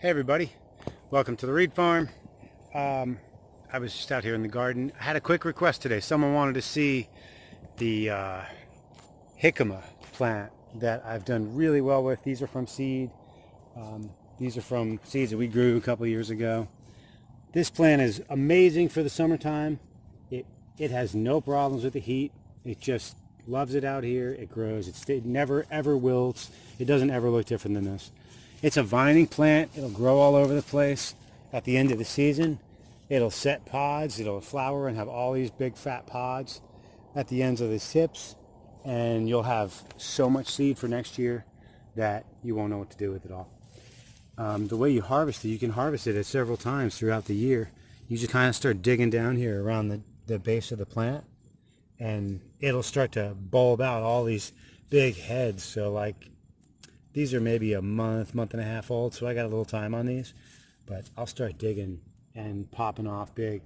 Hey everybody, welcome to the Reid Farm. I was just out here in the garden. I had a quick request today. Someone wanted to see the Jicama plant that I've done really well with. These are from seed. These are from seeds that we grew a couple years ago. This plant is amazing for the summertime. It has no problems with the heat. It just loves it out here. It grows. It never ever wilts. It doesn't ever look different than this. It's a vining plant. It'll grow all over the place. At the end of the season, it'll set pods. It'll flower and have all these big fat pods at the ends of the tips. And you'll have so much seed for next year that you won't know what to do with it all. The way you harvest it, you can harvest it at several times throughout the year. You just kind of start digging down here around the base of the plant, and it'll start to bulb out all these big heads. So like, these are maybe a month and a half old, so I got a little time on these, but I'll start digging and popping off big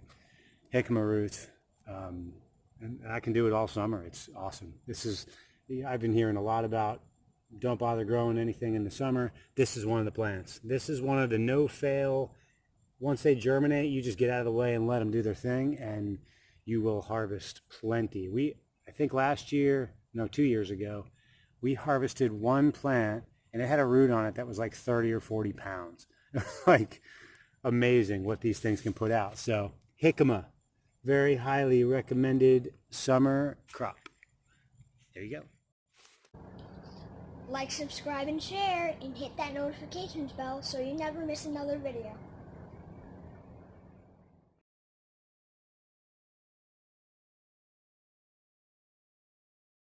jicama roots. And I can do it all summer. It's awesome. I've been hearing a lot about don't bother growing anything in the summer. This is one of the plants. This is one of the no-fail. Once they germinate, you just get out of the way and let them do their thing, and you will harvest plenty. I think 2 years ago, we harvested one plant, and it had a root on it that was like 30 or 40 pounds. Like, amazing what these things can put out. So, jicama, very highly recommended summer crop. There you go. Like, subscribe, and share, and hit that notifications bell so you never miss another video.